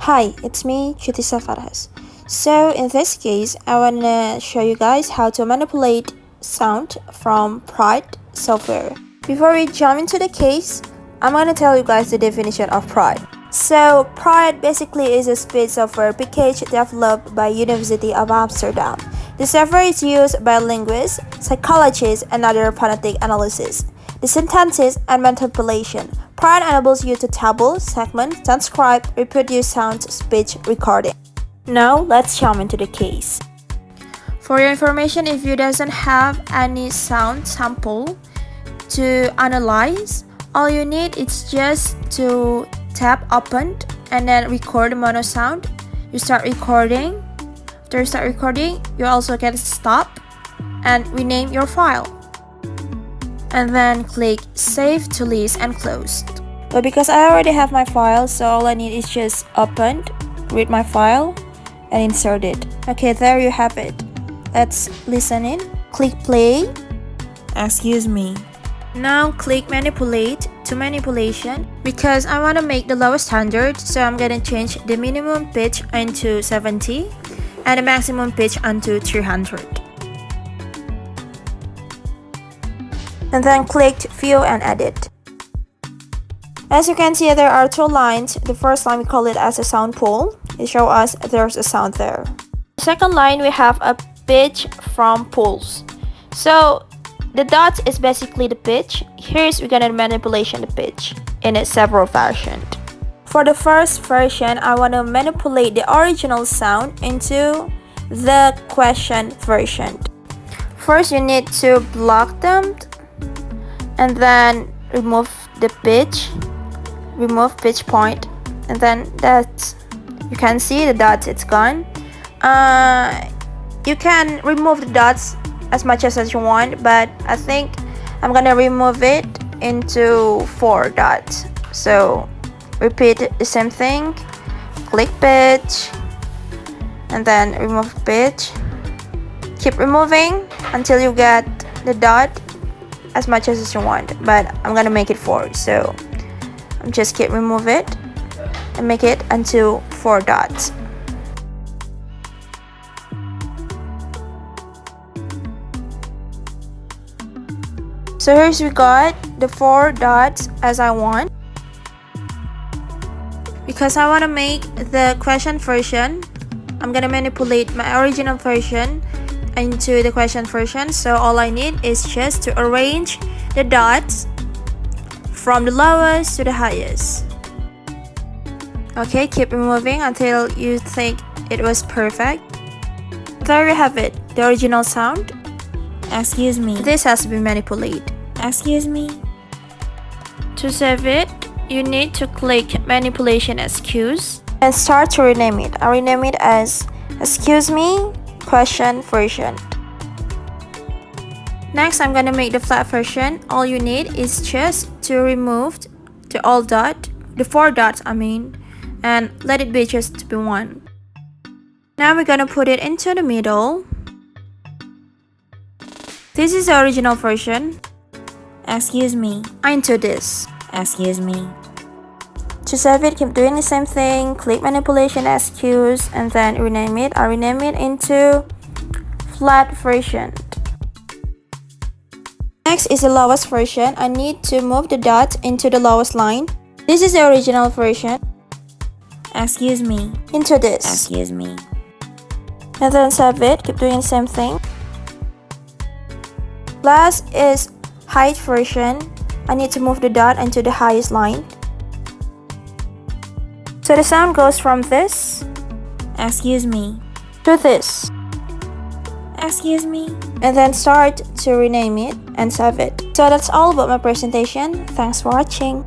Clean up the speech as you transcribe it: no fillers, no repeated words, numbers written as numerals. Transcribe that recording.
Hi, it's me, Chutisa Farhas. So in this case, I wanna show you guys how to manipulate sound from praat software. Before we jump into the case, I'm gonna tell you guys the definition of praat. So praat basically is a speech software package developed by University of Amsterdam. The software is used by linguists, psychologists, and other phonetic analysis, the synthesis and manipulation. praat enables you to table, segment, transcribe, reproduce sound speech recording. Now let's jump into the case. For your information, if you doesn't have any sound sample to analyze, all you need is just to tap open and then record mono sound. You start recording. After you start recording, you also can stop and rename your file. And then click save to list and closed. But because I already have my file, so all I need is just open, read my file, and insert it. Okay, there you have it. Let's listen in. Click play. Excuse me. Now click manipulate to manipulation. Because I want to make the lowest standard, so I'm gonna change the minimum pitch into 70 and the maximum pitch onto 300. And then click view and edit. As you can see, there are two lines. The first line we call it as a sound pool. It shows us there's a sound there. The second line we have a pitch from pools. So the dot is basically the pitch. Here's we're gonna manipulation the pitch in several versions. For the first version, I want to manipulate the original sound into the question version. First, you need to block them and then remove the pitch, remove pitch point, and then that you can see the dots, it's gone. You can remove the dots as much as you want, but I think I'm gonna remove it into 4 dots. So repeat the same thing, click pitch and then remove pitch, keep removing until you get the dot as much as you want, but I'm gonna make it 4, so I'm just keep remove it and make it into 4 dots. So here's we got the 4 dots as I want. Because I want to make the question version, I'm gonna manipulate my original version into the question version. So all I need is just to arrange the dots from the lowest to the highest. Okay, keep removing until you think it was perfect. There you have it, the original sound. Excuse me. This has been manipulated. Excuse me. To save it, you need to click manipulation excuse and start to rename it. I rename it as excuse me question version. Next, I'm gonna make the flat version. All you need is just to remove the all dot, the 4 dots I mean, and let it be just to be 1. Now we're gonna put it into the middle. This is the original version. Excuse me. Into this. Excuse me. To save it, keep doing the same thing. Click manipulation excuse and then rename it. I rename it into flat version. Next is the lowest version. I need to move the dot into the lowest line. This is the original version. Excuse me. Into this. Excuse me. And then save it. Keep doing the same thing. Last is height version. I need to move the dot into the highest line. So the sound goes from this, Excuse me. to this, Excuse me. and then start to rename it and save it. So that's all about my presentation. Thanks for watching.